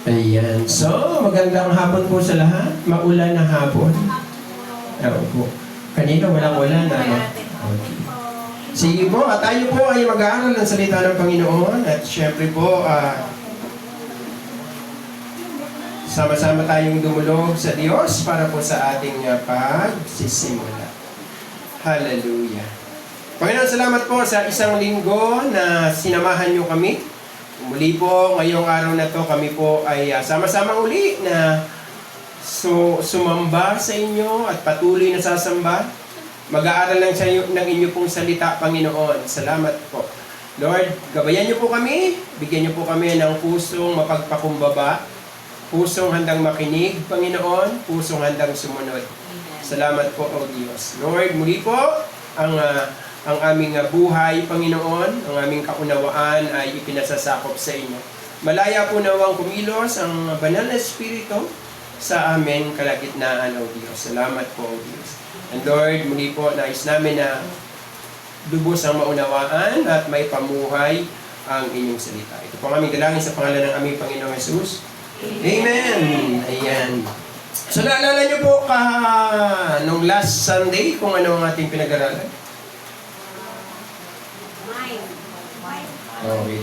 Ayan. So, magandang hapon po sa lahat. Maulan na hapon. Po. Kanina walang ulan. Ano? Okay. Sige po, at tayo po ay mag-aaral ng salita ng Panginoon. At syempre po, sama-sama tayong dumulog sa Diyos para po sa ating pagsisimula. Hallelujah. Panginoon, salamat po sa isang linggo na sinamahan niyo kami. Muli po, ngayong araw na to, kami po ay sama-sama uli na sumamba sa inyo at patuloy na sasamba. Mag-aaral lang sa inyo, ng inyo pong salita, Panginoon. Salamat po. Lord, gabayan niyo po kami, bigyan niyo po kami ng pusong mapagpakumbaba, pusong handang makinig, Panginoon, pusong handang sumunod. Salamat po, O Diyos. Lord, muli po, ang aming buhay, Panginoon, ang aming kaunawaan ay ipinasasakop sa inyo. Malaya po nawang kumilos ang banal na Espiritu sa amin kalagitnaan, O Diyos. Salamat po, O Diyos. And Lord, muli po, nais namin na lubos ang maunawaan at may pamuhay ang inyong salita. Ito po ang aming dalangin sa pangalan ng aming Panginoong Jesus. Amen! Ayan. So naalala niyo po nung last Sunday kung ano ang ating pinag-aralan? Okay,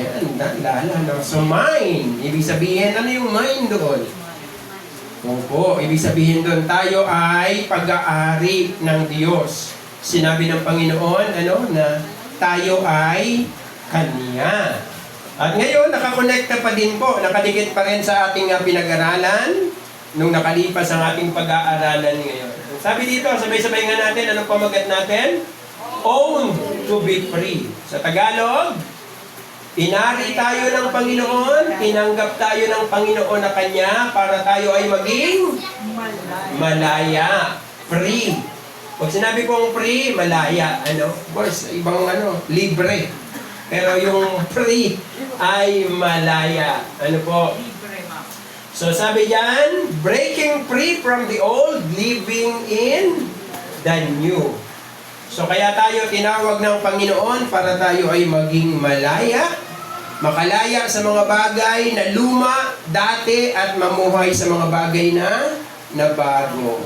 ayan, naalala. So mind, ibig sabihin, ano yung mind doon? Opo, ibig sabihin doon, tayo ay pag-aari ng Diyos. Sinabi ng Panginoon, na tayo ay Kanya. At ngayon, nakakonekta pa din po, nakadikit pa rin sa ating pinag-aralan nung nakalipas ang ating pag-aaralan ngayon. Sabi dito, sabay-sabay nga natin, anong pamagat natin? Own to be free. Sa Tagalog, inari tayo ng Panginoon, tinanggap tayo ng Panginoon na Kanya para tayo ay maging malaya, free. Pag sinabi kong free, malaya, of course, ibang libre. Pero yung free ay malaya. Ano po? So sabi diyan, breaking free from the old, living in the new. So kaya tayo tinawag ng Panginoon para tayo ay maging malaya, makalaya sa mga bagay na luma, dati, at mamuhay sa mga bagay na bago.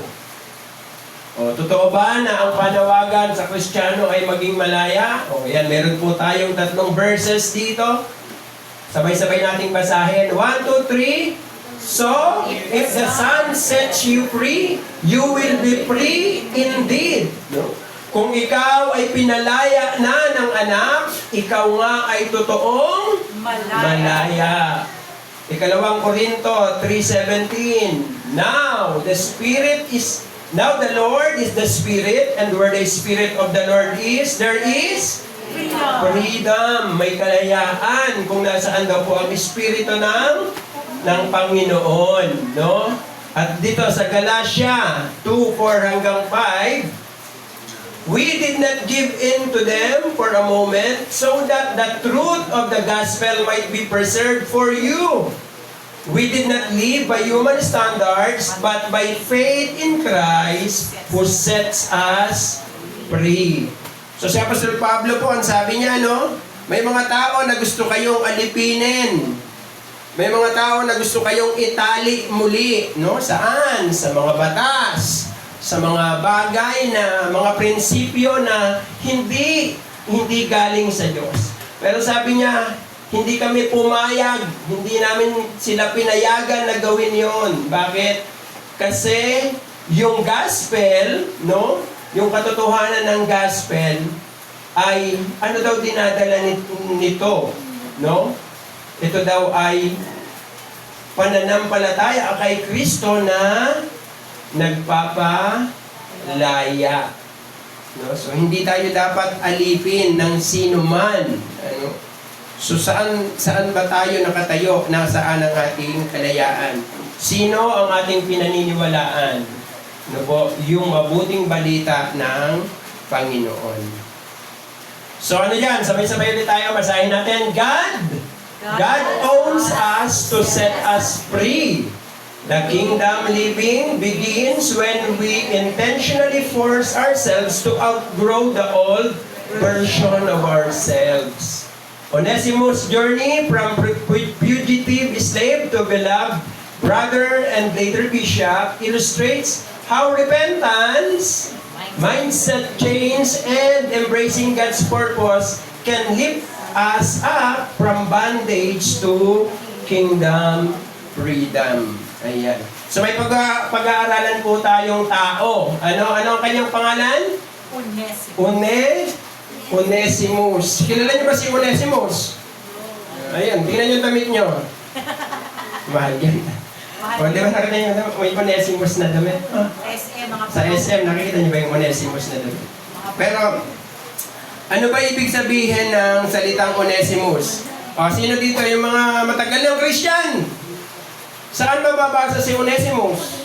O, totoo ba na ang panawagan sa Kristiyano ay maging malaya? O, yan, meron po tayong 3 verses dito. Sabay-sabay nating basahin. 1, 2, 3. So, if the Son sets you free, you will be free indeed. No? Kung ikaw ay pinalaya na ng anak, ikaw nga ay totoong malaya. 2 Korinto 3:17. Now the Lord is the Spirit, and where the Spirit of the Lord is, there is freedom. May kalayaan kung nasaan daw po ang Espiritu ng Panginoon, no? At dito sa Galatia 2:4-5, we did not give in to them for a moment so that the truth of the gospel might be preserved for you. We did not live by human standards, but by faith in Christ who sets us free. So si Apostol Pablo po, ang sabi niya, may mga tao na gusto kayong alipinin. May mga tao na gusto kayong itali muli, Saan? Sa mga batas, sa mga bagay na mga prinsipyo na hindi galing sa Diyos. Pero sabi niya, hindi kami pumayag, hindi namin sila pinayagan na gawin yon. Bakit? Kasi yung gospel, yung katotohanan ng gospel ay ano daw dinadala nito, Ito daw ay pananampalataya kay Kristo na nagpapalaya. So, hindi tayo dapat alipin ng sino man. So, saan ba tayo nakatayo? Nasaan ang ating kalayaan? Sino ang ating pinaniniwalaan? Yung mabuting balita ng Panginoon. So, yan? Sabay-sabay ulit tayo. Basahin natin. God owns us to set us free. The kingdom living begins when we intentionally force ourselves to outgrow the old version of ourselves. Onesimus' journey from fugitive slave to beloved brother and later bishop illustrates how repentance, mindset change, and embracing God's purpose can lift us up from bondage to kingdom freedom. Ayan. So may pag-aaralan po tayong tao. Ano ang kanyang pangalan? Onesimus. Kilala niyo ba si Onesimus? Ayan, tingnan niyo yung damit niyo. Mahal yan. O, di ba nakita niyo may Onesimus na damit? SM, mga Sa SM, nakikita niyo ba yung Onesimus na damit? Pero, ano ba ibig sabihin ng salitang Onesimus? O, sino dito yung mga matagal ng Christian? Saan mababasa si Onesimus?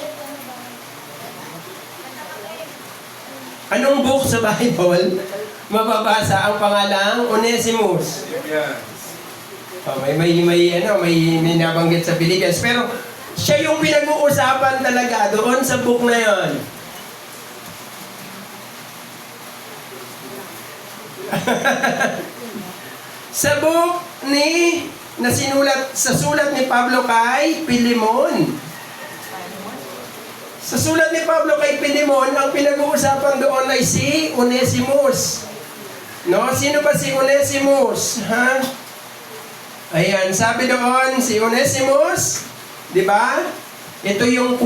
Anong book sa Bible mababasa ang pangalang Onesimus? Oh, may nabanggit sa Philippians. Pero siya yung pinag-uusapan talaga doon sa book na yon. Sa book sa sulat ni Pablo kay Pilemon. Sa sulat ni Pablo kay Pilemon, ang pinag-uusapan doon ay si Onesimus. No? Sino ba si Onesimus? Ha? Ayan, sabi doon, si Onesimus, di ba? Ito yung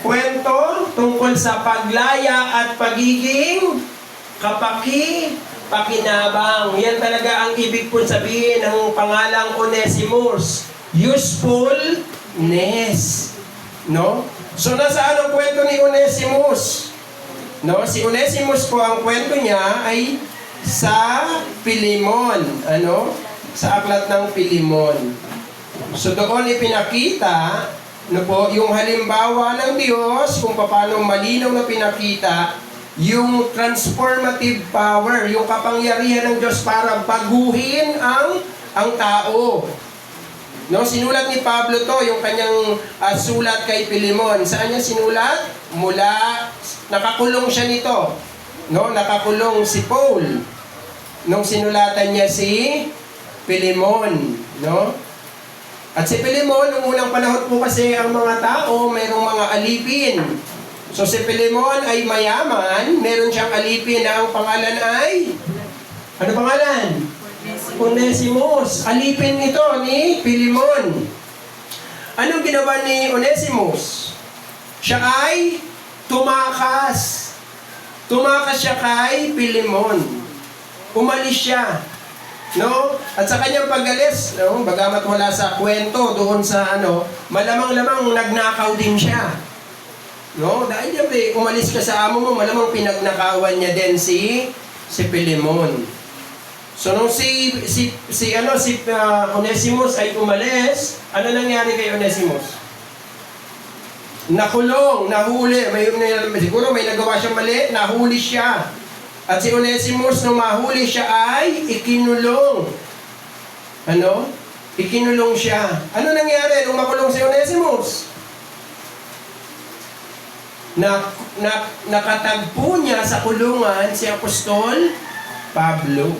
kwento tungkol sa paglaya at pagiging pakinabang. Yan talaga ang ibig po sabihin ng pangalang Onesimus. Usefulness. No? So, nasaan ang kwento ni Onesimus? No? Si Onesimus po, ang kwento niya ay sa Pilemon. Ano? Sa aklat ng Pilemon. So, doon ipinakita yung halimbawa ng Diyos kung paano malinaw na pinakita yung transformative power, yung kapangyarihan ng Diyos para baguhin ang tao. No, sinulat ni Pablo to, yung kanyang sulat kay Pilemon. Saan niya sinulat? Nakakulong siya nito. No, nakakulong si Paul. Nung sinulatan niya si Pilemon, no? At si Pilemon, noong unang panahon po kasi ang mga tao, mayroong mga alipin. So si Pilemon ay mayaman, meron siyang alipin na ang pangalan ay, ano pangalan? Onesimus. Alipin ito ni Pilemon. Anong ginawa ni Onesimus? Siya ay tumakas. Tumakas siya kay Pilemon. Umalis siya. No? At sa kanyang pag-alis, no? Bagamat wala sa kwento doon sa malamang-lamang nagnakaw din siya. No? Dahil umalis ka sa amo mo, malamang pinagnakawan niya din si Pilemon. So nung si Onesimus ay umalis, ano nangyari kay Onesimus? Nakulong, nahuli, siguro may nagawa siyang mali, nahuli siya. At si Onesimus, nung mahuli siya ay ikinulong. Ano? Ikinulong siya. Ano nangyari nung makulong si Onesimus? Nakatagpo niya sa kulungan si Apostol Pablo.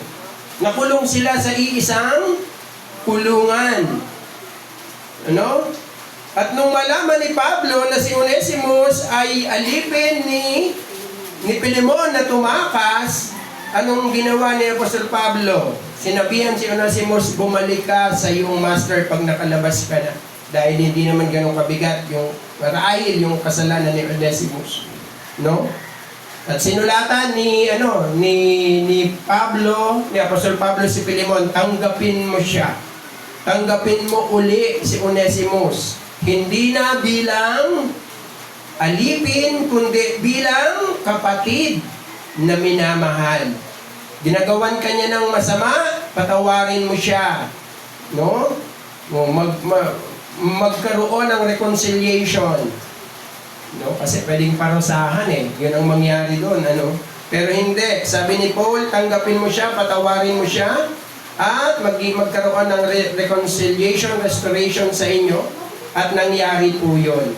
Nakulong sila sa iisang kulungan. Ano? At nung malaman ni Pablo na si Onesimus ay alipin ni Pilemon na tumakas, anong ginawa ni Apostol Pablo? Sinabihan si Onesimus, bumalik ka sa iyong master pag nakalabas ka na. Dahil hindi naman ganun kabigat yung marahil yung kasalanan ni Onesimus. No? At sinulatan ni Apostol Pablo si Pilemon, tanggapin mo siya. Tanggapin mo uli si Onesimus. Hindi na bilang alipin, kundi bilang kapatid na minamahal. Ginagawan ka niya ng masama, patawarin mo siya. No? Magkaroon ng reconciliation. No? Kasi pwedeng parusahan Yun ang mangyari doon. Pero hindi. Sabi ni Paul, tanggapin mo siya, patawarin mo siya, at magkaroon ng reconciliation, restoration sa inyo. At nangyari po yun.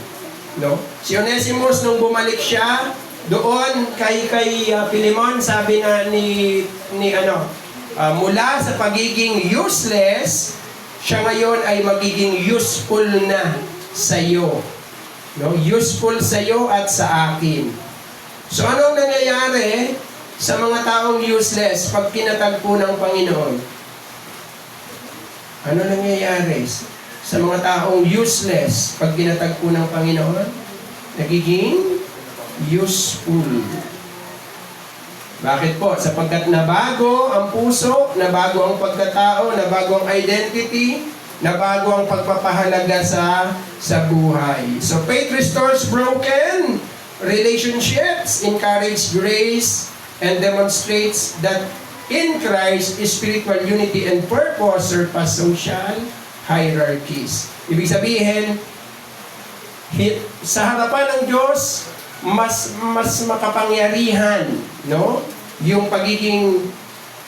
No? Si Onesimus, nung bumalik siya, doon kay Pilemon, sabi na mula sa pagiging useless, siya ngayon ay magiging useful na sa iyo. No? Useful sa iyo at sa akin. So anong nangyayari sa mga taong useless pag kinatagpo ng Panginoon? Ano nangyayari sa mga taong useless pag kinatagpo ng Panginoon? Nagiging useful. Bakit po? Sapagkat nabago ang puso, nabago ang pagkatao, nabago ang identity, nabago ang pagpapahalaga sa buhay. So faith restores broken relationships, encourage grace, and demonstrates that in Christ, spiritual unity and purpose surpass social hierarchies. Ibig sabihin, sa harapan ng Diyos, mas makapangyarihan, no? Yung pagiging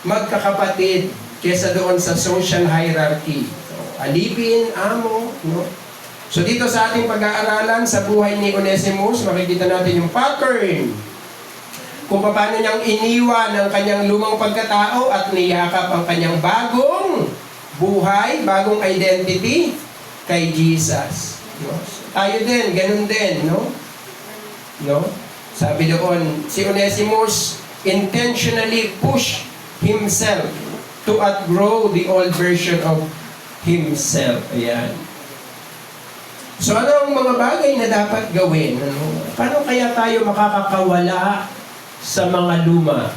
magkakapatid kesa doon sa social hierarchy. So, alipin, amo, no? So dito sa ating pag-aaralan sa buhay ni Onesimus, makikita natin yung pattern kung paano niyang iniwan ang kanyang lumang pagkatao at niyakap ang kanyang bagong buhay, bagong identity kay Jesus. No? Tayo din, ganun din, no? No? Sabi doon, si Onesimus intentionally pushed himself to outgrow the old version of himself. Ayan. So ano ang mga bagay na dapat gawin? Ano? Paano kaya tayo makakawala sa mga luma?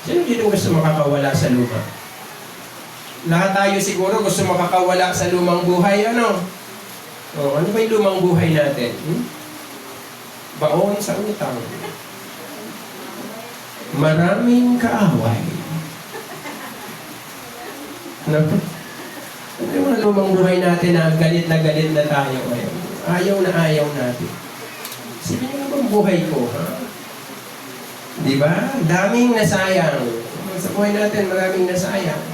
Sino dito gusto makakawala sa luma? Lahat tayo siguro gusto makakawala sa lumang buhay. Ano? O, ano ba yung lumang buhay natin? Baon sa utang. Maraming kaaway. Ano yung mga lumang buhay natin na galit na tayo ngayon? Ayaw natin. Sige nga bang buhay ko, ha? Di ba? Daming nasayang. Sa buhay natin, maraming nasayang.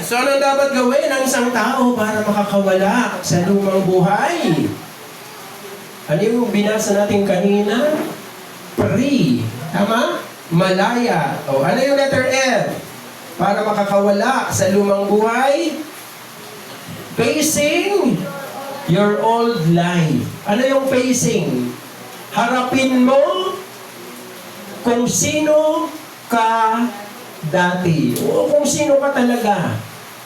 So, ano dapat gawin ng isang tao para makakawala sa lumang buhay? Ano yung binasa natin kanina? Free. Tama? Malaya. O, ano yung letter F? Para makakawala sa lumang buhay? Facing your old life. Ano yung facing? Harapin mo kung sino ka dati. O kung sino ka talaga.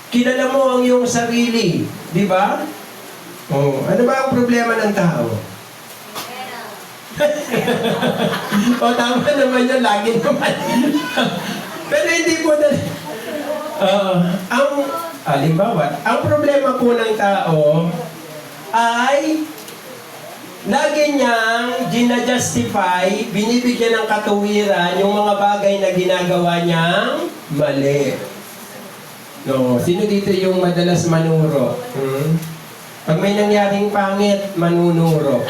Kilala mo ang iyong sarili. Di ba? O, ano ba ang problema ng tao? O, tama naman yun. Lagi naman. Pero hindi po na... halimbawa, ang problema po ng tao ay lagi niyang ginajustify, binibigyan ng katuwiran yung mga bagay na ginagawa niyang mali. No, sino dito yung madalas manuro? Pag may nangyaring pangit, manunuro.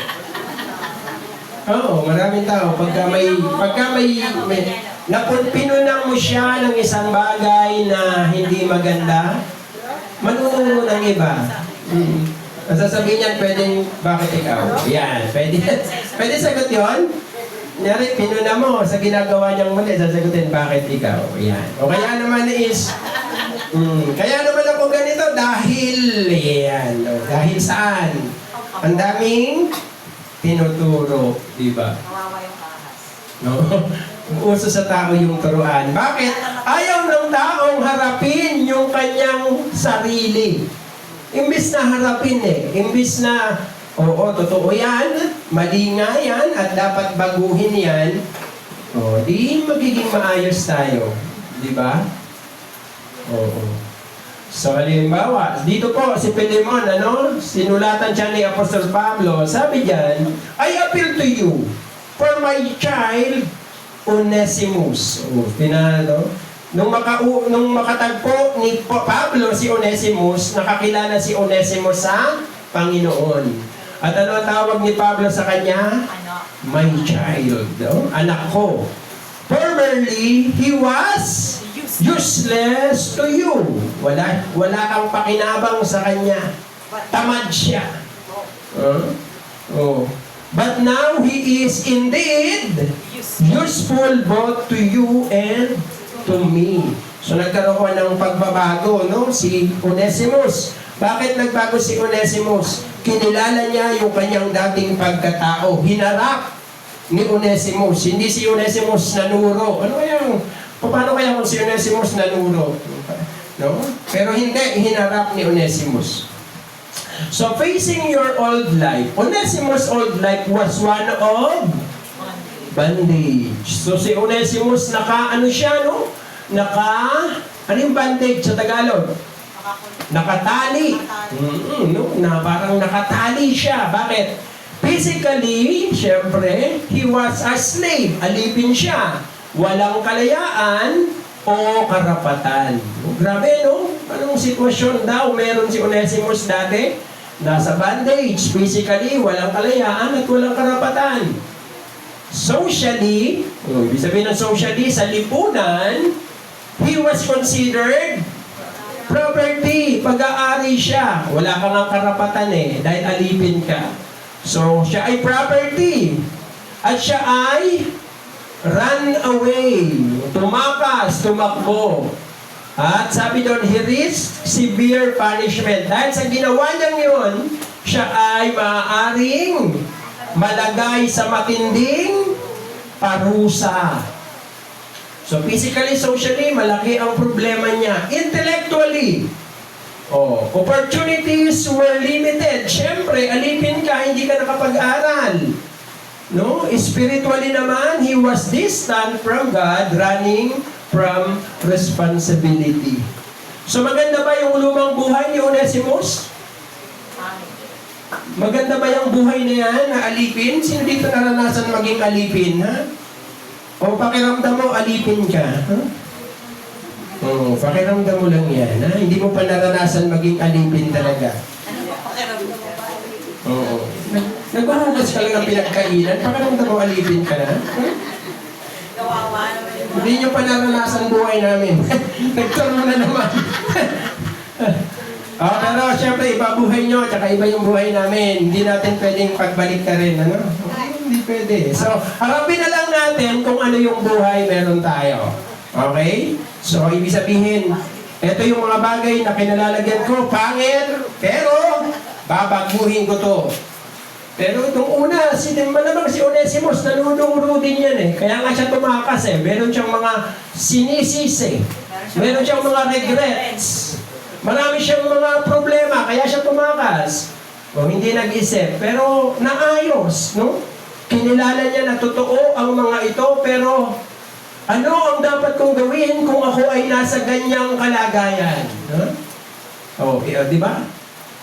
Oo, maraming tao. Pagka may pinunang mo siya ng isang bagay na hindi maganda, manunuro ng iba. Sasabihin niyan, pwedeng, bakit ikaw? Yan, pwede sagot yun? Kunyari, pinuna mo sa ginagawa niyang mali, sasagutin, bakit ikaw? Yan. O kaya naman is, kaya naman ako ganito dahil, yan, o, dahil saan? Ang daming tinuturo, di ba? Kawawa yung ahas. No? Uso sa tao yung turuan. Bakit? Ayaw ng taong harapin yung kanyang sarili. Imbis na harapin imbis na, oo, totoo yan, mali nga yan, at dapat baguhin yan, di magiging maayos tayo. Di ba? Oo. So, halimbawa, dito po si Pilemon, sinulatan siya ni Apostol Pablo, sabi diyan, I appeal to you for my child Onesimus. Nung makatagpo ni Pablo si Onesimus, nakakilala si Onesimus sa Panginoon. At ano ang tawag ni Pablo sa kanya? My child. Anak ko. Formerly, he was useless to you. Wala kang pakinabang sa kanya. Tamad siya. But now he is indeed useful both to you and to me. So nagkaroon ng pagbabago, no? Si Onesimus. Bakit nagbago si Onesimus? Kinilala niya yung kanyang dating pagkatao. Hinarap ni Onesimus. Hindi si Onesimus nanuro. Paano kaya kung si Onesimus nanuro? No? Pero hindi, hinarap ni Onesimus. So, facing your old life, Onesimus' old life was one of bondage. So, si Onesimus, ano siya, no? Ano yung bandage sa Tagalog? Nakatali. No? Parang nakatali siya. Bakit? Physically, syempre, he was a slave. Alipin siya. Walang kalayaan o karapatan. Grabe, no? Anong sitwasyon daw meron si Onesimus dati? Nasa bondage, physically, walang kalayaan at walang karapatan. Socially, ibig sabihin ng socially, sa lipunan, he was considered property. Pag-aari siya. Wala ka nga karapatan dahil alipin ka. So, siya ay property. At siya ay run away. Tumakas, tumakbo. At sabi doon, he risked severe punishment. Dahil sa ginawa niyang yun, siya ay maaaring malagay sa matinding parusa. So physically, socially, malaki ang problema niya. Intellectually, opportunities were limited. Siyempre, alipin ka, hindi ka nakapag-aral. No? Spiritually naman, he was distant from God, running from responsibility. So maganda ba yung lumang buhay ni Onesimus? Maganda ba yung buhay na yan, na alipin? Sino dito naranasan maging alipin, ha? O pakiramdam mo, alipin ka, ha? Pakiramdam mo lang yan, ha? Hindi mo pa naranasan maging alipin talaga. Ano ba pakiramdam mo ba? Oo. Nagbahugas ka lang ng pinagkainan, pakiramdam mo, alipin ka na, ha? Kawawa naman yung Hindi nyo pa naranasan buhay namin. Nagturo na naman. Pero syempre, iba buhay nyo, tsaka iba yung buhay namin. Hindi natin pwedeng pagbalik ka rin, ano? Hindi pwede. So, harapin na lang natin kung ano yung buhay meron tayo. Okay? So, ibig sabihin, ito yung mga bagay na kinalalagyan ko, pangit, pero babaguhin ko to. Pero itong una, malamang si Onesimus, nanuduro din yan Kaya nga siya tumakas Meron siyang mga sinisisi. Meron siyang mga regrets. Marami siyang mga problema, kaya siya tumakas. Hindi nag-isip, pero naayos, no? Kinilala niya na totoo ang mga ito, pero ano ang dapat kong gawin kung ako ay nasa ganyang kalagayan? Di ba?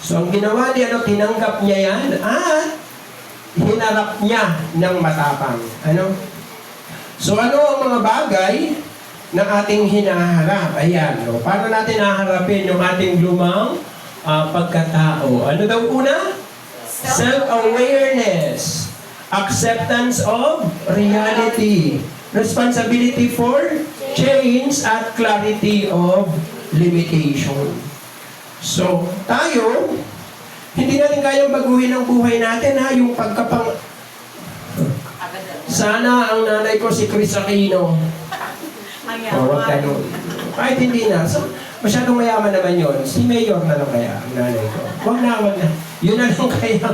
So ang ginawa niya, tinanggap niya yan at hinarap niya ng matapang. So ano ang mga bagay na ating hinaharap? Ayan, paano natin haharapin yung ating lumang pagkatao? Ano daw una? Self-awareness. Acceptance of reality. Responsibility for change at clarity of limitation. So, tayo, hindi natin kayang baguhin ang buhay natin, yung sana ang nanay ko si Chris Aquino. Wag ganun. Kahit hindi na. So, masyadong mayaman naman yun. Si Mayor na lang kaya ang nanay ko. Wag na. Yun na lang kaya.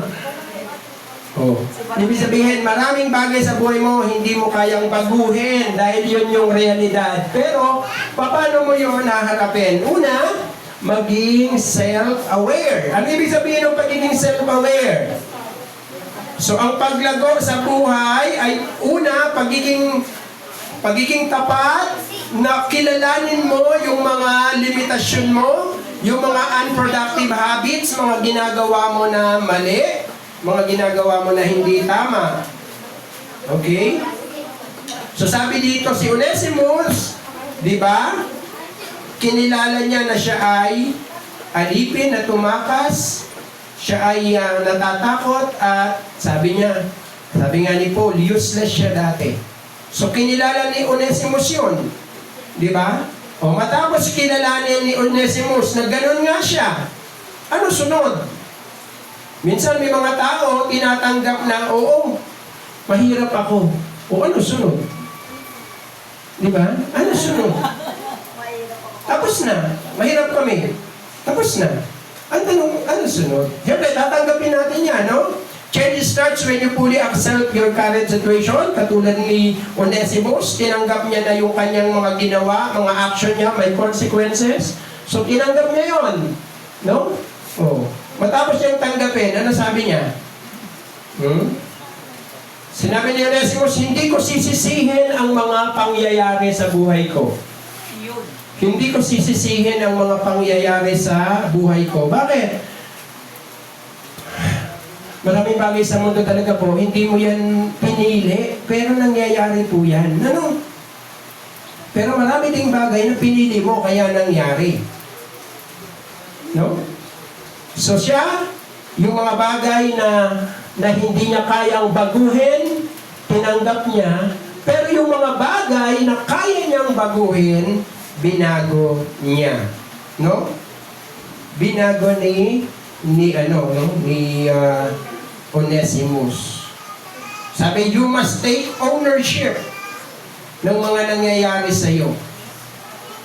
Ibig sabihin, maraming bagay sa buhay mo, hindi mo kayang baguhin dahil yun yung realidad. Pero, paano mo yun haharapin? Una, maging self-aware. Ano ibig sabihin ng pagiging self-aware? So, ang paglago sa buhay ay una, pagiging tapat, na kilalanin mo yung mga limitasyon mo, yung mga unproductive habits, mga ginagawa mo na mali, mga ginagawa mo na hindi tama. Okay? So, sabi dito si Onesimus, di ba? Kinilala niya na siya ay alipin na tumakas, siya ay natatakot at sabi nga ni Paul, useless siya dati. So kinilala ni Onesimus yun. Di ba? Matapos kilalanin ni Onesimus na ganun nga siya, ano sunod? Minsan may mga tao, tinatanggap na, oo, mahirap ako. O ano sunod? Di ba? Ano sunod? Tapos na. Mahirap kami. Tapos na. Ang tanong, ano sunod? Siyempre, tatanggapin natin yan, no? Change starts when you fully accept your current situation. Katulad ni Onesimus, tinanggap niya na yung kanyang mga ginawa, mga action niya, may consequences. So, tinanggap niya yon, no? Oh. Matapos niyang tanggapin, ano sabi niya? Sinabi ni Onesimus, hindi ko sisisihin ang mga pangyayari sa buhay ko. Hindi ko sisisihin ang mga pangyayari sa buhay ko. Bakit? Maraming bagay sa mundo talaga po, hindi mo yan pinili, pero nangyayari po yan. Ano? Pero marami ding bagay na pinili mo, kaya nangyari. No? So siya, yung mga bagay na hindi niya kayang baguhin, tinanggap niya, pero yung mga bagay na kaya niyang baguhin, binago niya. No? Binago ni Onesimus. Sabi, you must take ownership ng mga nangyayari sa iyo.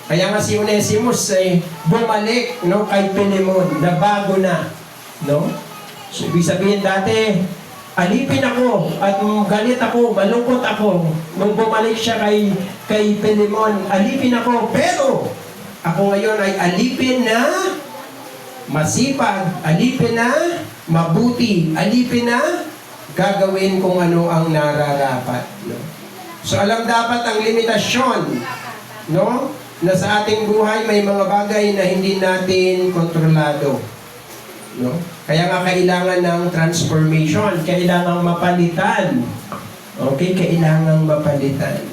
Kaya nga si Onesimus ay bumalik, no, kay Pilemon, na bago na, no? So, ibig sabihin dati, alipin ako at galit ako, malungkot ako. Nung bumalik siya kay Pilemon, alipin ako, pero ako ngayon ay alipin na masipag, alipin na mabuti, alipin na gagawin kung ano ang nararapat. No? So alam dapat ang limitasyon, no? Na sa ating buhay may mga bagay na hindi natin kontrolado. No? Kaya nga kailangan ng transformation, kailangan mapalitan. Okay, kailangan mapalitan.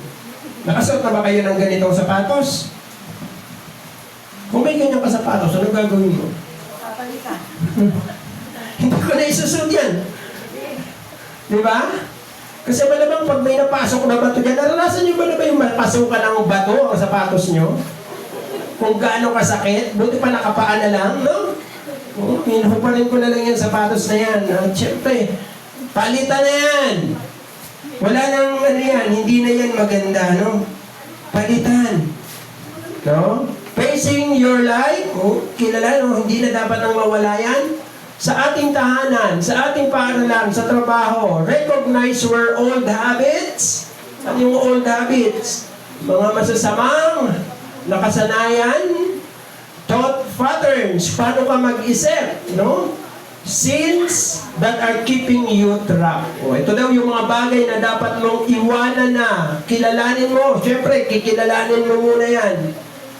Nakasuot na ba kayo ng ganitong sapatos? Kung may ganyang sapatos, ano gagawin mo? Papalitan. Hindi ko na isusunod yan. Di ba? Kasi malamang pag may napasok na bato dyan, naranasan nyo ba na ba yung mapasukan ng bato ang sapatos nyo? Kung gaano kasakit, buti pa nakapaan na lang, no? Hinuhuparin ko na lang yung sapatos na yan. Siyempre, palitan na yan. Wala nang ano yan, hindi na yan maganda, no? Palitan. No? Facing your life, kilala, no? Hindi na dapat nang mawala yan. Sa ating tahanan, sa ating paaralan, sa trabaho, recognize where old habits. Ano yung old habits? Mga masasamang nakasanayan, thought patterns, paano ka mag-isip, no? Sins that are keeping you trapped. Ito daw yung mga bagay na dapat mong iwanan na. Kilalanin mo. Siyempre, kikilalanin mo muna yan.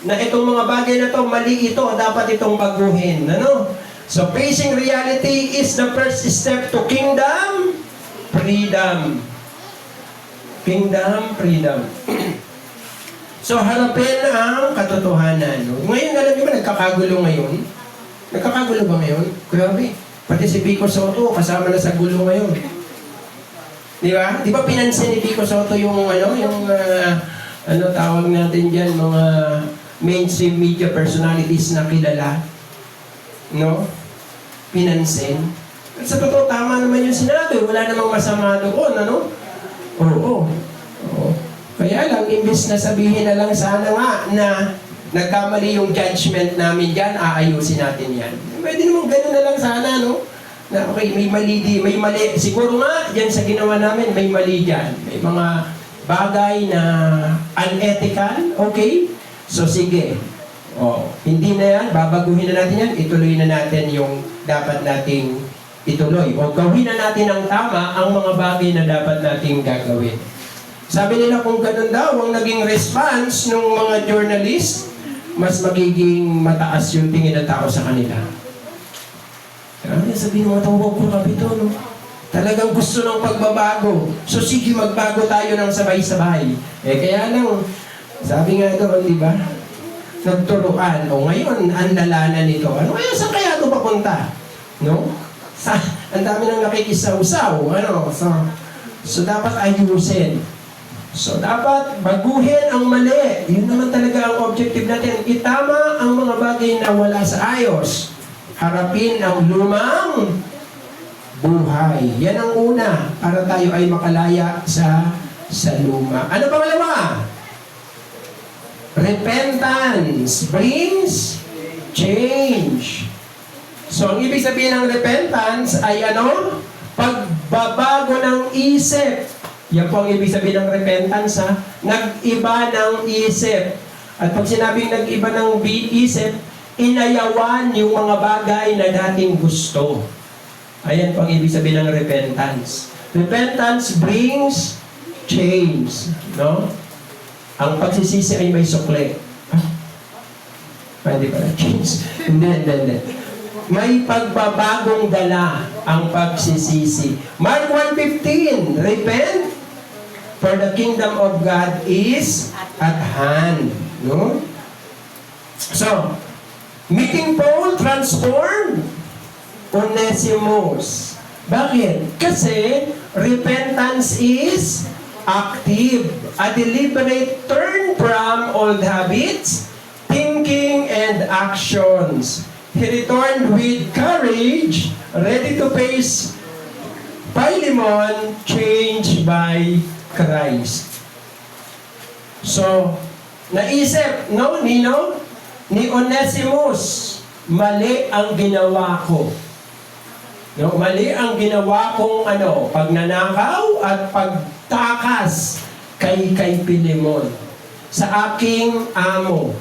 Na itong mga bagay na to, mali ito, dapat itong baguhin. Ano? So, facing reality is the first step to kingdom freedom. Kingdom freedom. So, harapin ang katotohanan. No? Ngayon, alam niyo ba, nagkakagulo ngayon? Nagkakagulo ba ngayon? Grabe. Pati si Pico Soto, kasama na sa gulo ngayon. Di ba? Di ba pinansin ni Pico Soto yung, tawag natin dyan, mga mainstream media personalities na kilala? No? Pinansin. At sa totoo, tama naman yung sinabi. Wala namang masama doon, ano? Oo. Kaya lang, imbis na sabihin na lang sana nga na nagkamali yung judgment namin dyan, aayusin natin yan. Pwede naman ganun na lang sana, no? Na okay, may mali. Siguro nga, dyan sa ginawa namin, may mali dyan. May mga bagay na unethical, okay? So sige. Hindi na yan, babaguhin na natin yan, ituloy na natin yung dapat nating ituloy. O gawin na natin ang tama ang mga bagay na dapat nating gagawin. Sabi nila kung ganun daw, ang naging response ng mga journalist, mas magiging mataas yung tingin ng tao sa kanila. Sabihin mo, tawag ko kapito, no? Talagang gusto ng pagbabago. So sige, magbago tayo ng sabay-sabay. Kaya lang, sabi nga doon, di ba? Nagturuan. Ngayon, ang lala na nito. Ano kaya, saan kaya ito papunta? No? Ang dami nang nakikisaw-saw. So dapat ayusin. So dapat baguhin ang mali. Yun naman talaga ang objective natin. Itama ang mga bagay na wala sa ayos. Harapin ang lumang buhay. Yan ang una, para tayo ay makalaya sa luma. Ano pangalawa? Repentance brings change. So, ang ibig sabihin ng repentance ay ano? Pagbabago ng isip. Yan po ang ibig sabihin ng repentance, ha? Nag-iba ng isip. At pag sinabing nag-iba ng isip, inayawan yung mga bagay na dating gusto. Ayan po ang ibig sabihin ng repentance. Repentance brings change. No? Ang pagsisisi ay may sukle. Pwede pala change. Hindi. May pagbabagong dala ang pagsisisi. Mark 1:15, repent, for the kingdom of God is at hand. No? So, meeting Paul transformed Onesimus. Bakit? Kasi repentance is active. A deliberate turn from old habits, thinking, and actions. He returned with courage, ready to face Philemon, changed by Christ. So, naisip, no, Nino? Ni Onesimus, mali ang ginawa ko. No, mali ang ginawa kong pagnanakaw at pagtakas kay Philemon sa aking amo.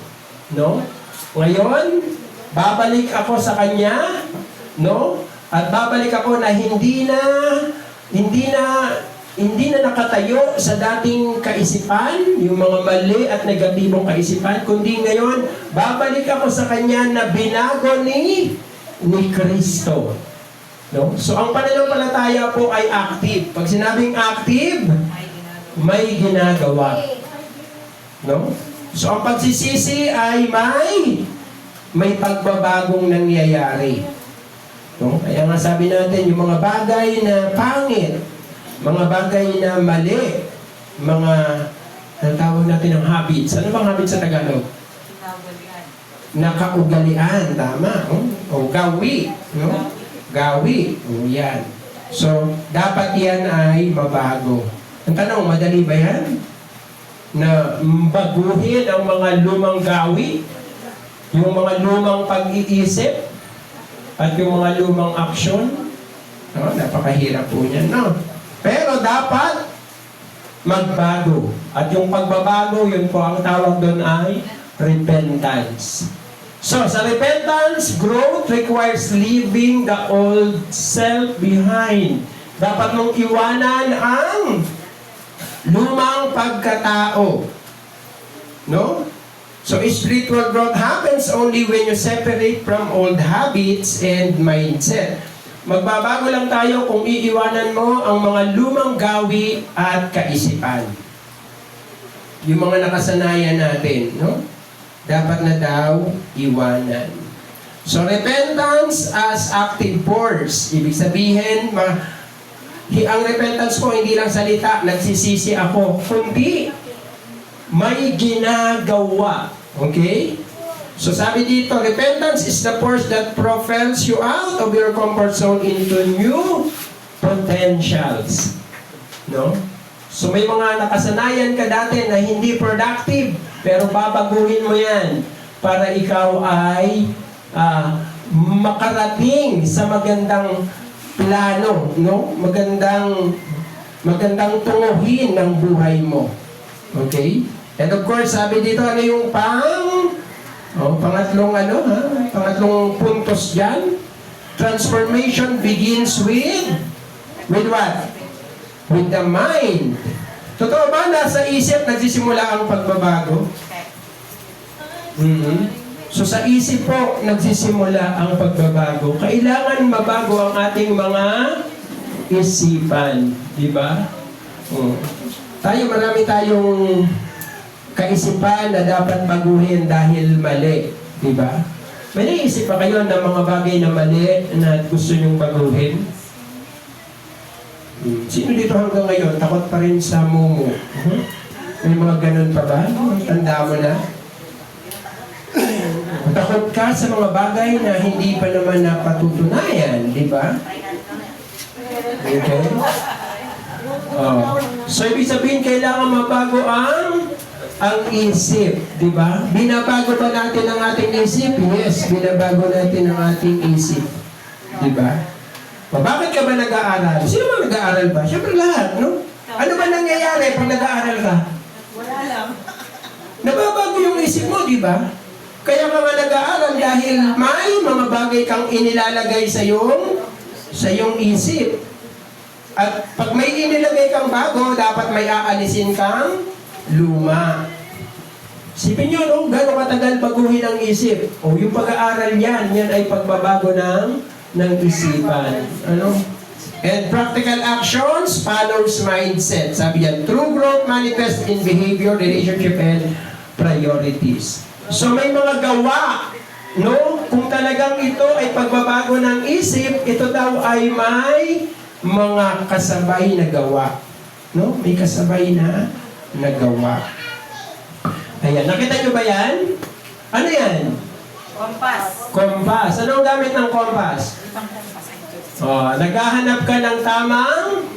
No? Ngayon, babalik ako sa kanya, no? At babalik ako na hindi na nakatayo sa dating kaisipan, yung mga mali at negatibong kaisipan, kundi ngayon, babalik ako sa kanya na binago ni Kristo. No? So, ang pananampalataya po ay active. Pag sinabing active, may ginagawa. No? So, ang pagsisisi ay may pagbabagong nangyayari. No? Kaya nga sabi natin, yung mga bagay na pangit, mga bagay na mali, mga, ang tawag natin ng habits. Ano bang habits sa Tagalog? Nakaugalian, tama. O gawi. No? Gawi. O yan. So, dapat yan ay mabago. Ang tanong, madali ba yan? Na baguhin ang mga lumang gawi, yung mga lumang pag-iisip, at yung mga lumang aksyon? No? Napakahirap po yan, no? Pero dapat magbago. At yung pagbabago, yun po ang tawag doon ay repentance. So, sa repentance, growth requires leaving the old self behind. Dapat mong iwanan ang lumang pagkatao. No? So, spiritual growth happens only when you separate from old habits and mindset. Magbabago lang tayo kung iiwanan mo ang mga lumang gawi at kaisipan. Yung mga nakasanayan natin, no? Dapat na daw iwanan. So, repentance as active force. Ibig sabihin, ang repentance ko hindi lang salita, nagsisisi ako, kundi may ginagawa. Okay? So, sabi dito, repentance is the force that propels you out of your comfort zone into new potentials. No? So, may mga nakasanayan ka dati na hindi productive, pero babaguhin mo yan para ikaw ay makarating sa magandang plano, no? Magandang tunguhin ng buhay mo. Okay? And of course, sabi dito, ano yung pangatlong puntos dyan? Transformation begins with what? With the mind. Totoo ba nasa isip nagsisimula ang pagbabago? So sa isip po nagsisimula ang pagbabago. Kailangan mabago ang ating mga isipan, di ba? Marami tayong kaisipan na dapat baguhin dahil mali, di ba? May naisip pa kayo ng mga bagay na mali na gusto nyong baguhin? Sino dito hanggang ngayon, takot pa rin sa mumu? May mga ganun pa ba? Tanda mo na? Takot ka sa mga bagay na hindi pa naman napatutunayan, di ba? Okay? Oh. So, ibig sabihin, kailangan mabago ang isip, di ba? Binabago ba natin ang ating isip? Yes, binabago natin ang ating isip. Di ba? O, bakit ka ba nag-aaral? Sino ba nag-aaral ba? Siyempre lahat, no? Ano ba nangyayari pag nag-aaral ka? Wala lang. Nababago yung isip mo, di ba? Kaya ka nga nag-aaral dahil may mga bagay kang inilalagay sa iyong isip. At pag may inilagay kang bago, dapat may aalisin kang luma. Sipin nyo, no? Gano'ng katagal baguhin ang isip? O yung pag-aaral yan ay pagbabago ng isipan. Ano? And practical actions follows mindset. Sabi yan, true growth manifests in behavior, relationship, and priorities. So may mga gawa, no? Kung talagang ito ay pagbabago ng isip, ito daw ay may mga kasabay na gawa. No? May kasabay na gawa. Ayan, nakita nyo ba yan? Ano yan? Kompas. Kompas. Anong gamit ng kompas? Naghahanap ka ng tamang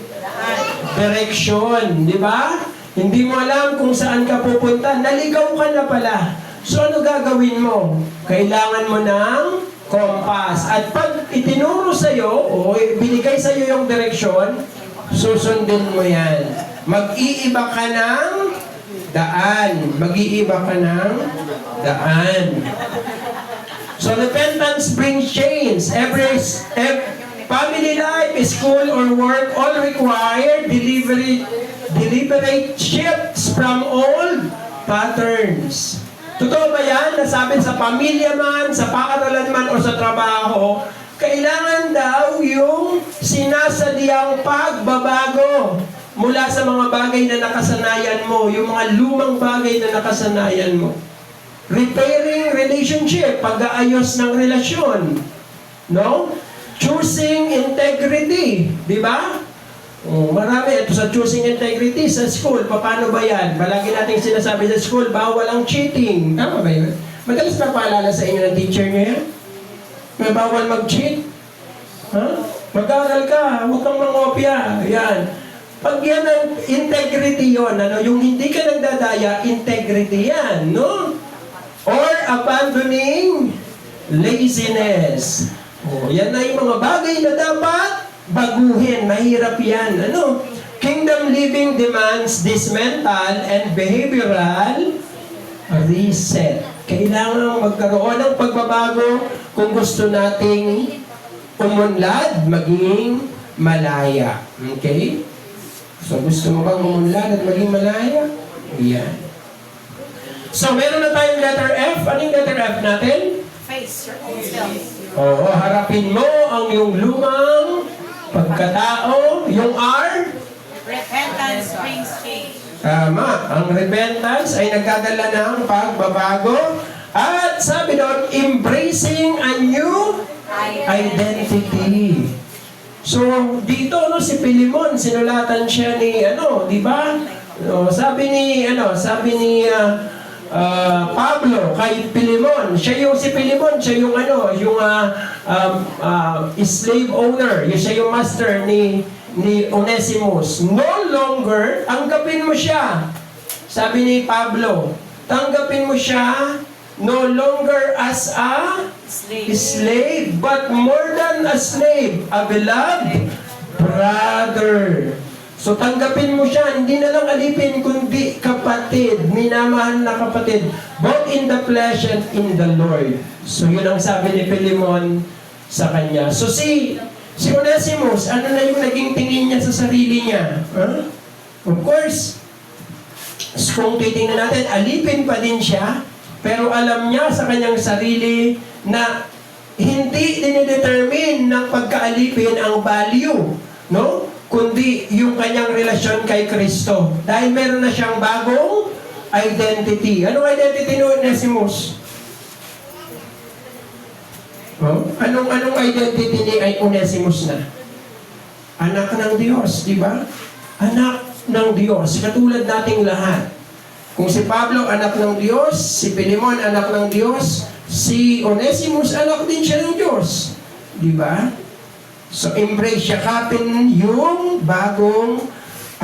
direksyon, di ba? Hindi mo alam kung saan ka pupunta. Naligaw ka na pala. So ano gagawin mo? Kailangan mo ng kompas. At pag itinuro sa'yo, o binigay sa'yo yung direksyon, susundin mo yan. Mag-iiba ka ng daan. Mag-iiba ka ng daan. So repentance brings change. Every family life, school, or work all require deliberate shifts from old patterns. Totoo ba yan? Nasabi sa pamilya man, sa paaralan man, o sa trabaho, kailangan daw yung sinasadyang pagbabago mula sa mga bagay na nakasanayan mo, yung mga lumang bagay na nakasanayan mo. Repairing relationship, pag-aayos ng relasyon. No? Choosing integrity, di ba? Marami ito sa choosing integrity sa school. Paano ba yan? Palagi nating sinasabi sa school, bawal ang cheating. Tama ba yun? Madalas na paalala sa inyo ng teacher nyo yan? May bawal mag-cheat? Mag-aaral ka, huwag kang mangopya. Yan. Pag yan ang integrity yun, yung hindi ka nagdadaya, integrity yan, no? Or abandoning laziness. Yan na yung mga bagay na dapat baguhin. Mahirap yan. Kingdom living demands this mental and behavioral reset. Kailangan magkaroon ng pagbabago kung gusto nating umunlad, maging malaya. Okay? So, gusto mo bang umunlad at maging malaya? Yan. So, meron na tayong letter F. Anong letter F natin? Face your own self. Oo, harapin mo ang iyong lumang pagkatao. Yung R? Repentance brings change. Tama. Ang repentance ay nagdadala ng pagbabago. At sabi doon, embracing a new identity. So, dito, si Pilimon, sinulatan siya ni, di ba? Sabi ni Pablo kay Pilimon, si Pilimon, siya yung slave owner, siya yung master ni Onesimus. No longer, tanggapin mo siya. Sabi ni Pablo, tanggapin mo siya no longer as a slave, but more than a slave, a beloved brother. So tanggapin mo siya, hindi na lang alipin, kundi kapatid, minamahal na kapatid, both in the flesh and in the Lord. So yun ang sabi ni Pilimon sa kanya. So si Onesimus, ano na yung naging tingin niya sa sarili niya? Of course, kung titingnan natin, alipin pa din siya, pero alam niya sa kanyang sarili na hindi dinidetermine ng pagkaalipin ang value, no? Kundi yung kanyang relasyon kay Kristo. Dahil meron na siyang bagong identity. Anong identity ni Onesimus? Anong identity ni Onesimus na? Anak ng Diyos, di ba? Anak ng Diyos, katulad nating lahat. Kung si Pablo, anak ng Diyos, si Pilimon, anak ng Diyos, si Onesimus, anak din siya ng Diyos. Di ba? So, embrace, yakapin yung bagong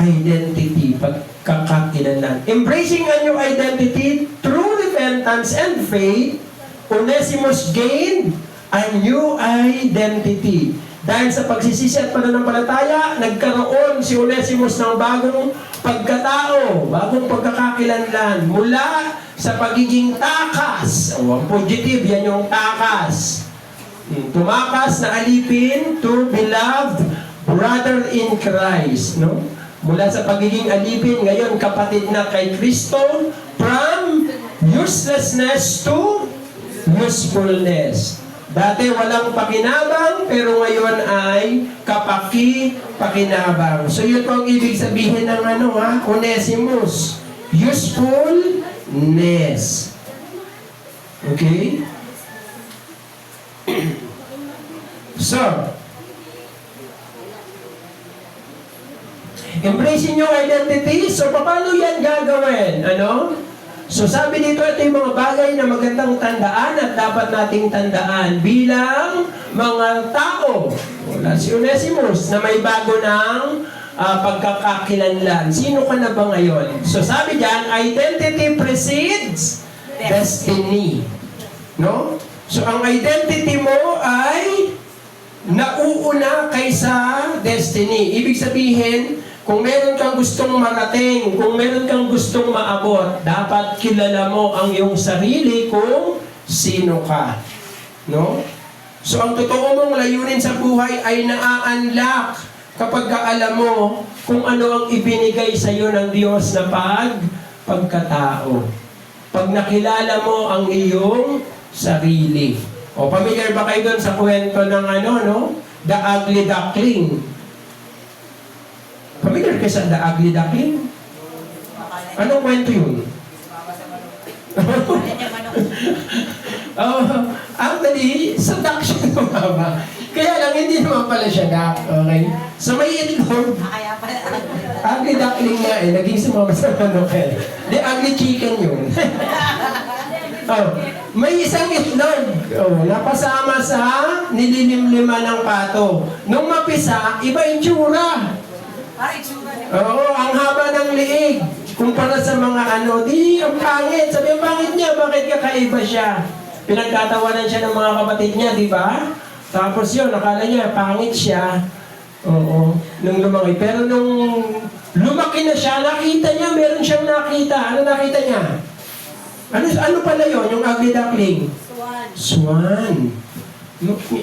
identity, pagkakakilanlan. Embracing a new identity through repentance and faith, Onesimus gained a new identity. Dahil sa pagsisisi at pananampalataya, nagkaroon si Onesimus ng bagong pagkatao, bagong pagkakakilanlan, mula sa pagiging takas. O, ang positive, yan yung takas. Tumakas na alipin to beloved brother in Christ, no? Mula sa pagiging alipin, ngayon kapatid na kay Kristo, from uselessness to usefulness. Dati walang pakinabang, pero ngayon ay pakinabang. So yun po ang ibig sabihin ng Onesimus. Usefulness. Okay? So, embracing yung identity. So, paano yan gagawin? So, sabi dito, ito yung mga bagay na magandang tandaan at dapat nating tandaan bilang mga tao. Wala si Onesimus na may bago ng pagkakakilanlan. Sino ka na ba ngayon? So, sabi dyan, identity precedes destiny. No? So, ang identity mo ay nauuna kaysa destiny. Ibig sabihin, kung meron kang gustong marating, kung meron kang gustong maabot, dapat kilala mo ang iyong sarili kung sino ka. No? So, ang totoo mong layunin sa buhay ay naa-unlock kapag alam mo kung ano ang ibinigay sa iyo ng Diyos na pagkatao. Pag nakilala mo ang iyong sarili. O, familiar ba kayo doon sa kwento ng The Ugly Duckling? Familiar kayo sa The Ugly Duckling? Anong kwento yun? Actually, sa duck siya tumama. Kaya lang, hindi naman pala siya duck. Okay? So, may itlog. Ugly duckling nga naging sumama sa manok The ugly chicken yun. May isang itlog napasama sa nililimlima ng pato. Nung mapisa, iba yung tsura. Ang haba ng liig. Kumpara sa mga ang pangit. Sabi, ang pangit niya, bakit kakaiba siya? Pinagtatawanan siya ng mga kapatid niya, di ba? Tapos yun, nakala niya, pangit siya. Nung lumaki. Pero nung lumaki na siya, nakita niya, meron siyang nakita. Ano nakita niya? Ano pala yun, yung ugly duckling? Swan.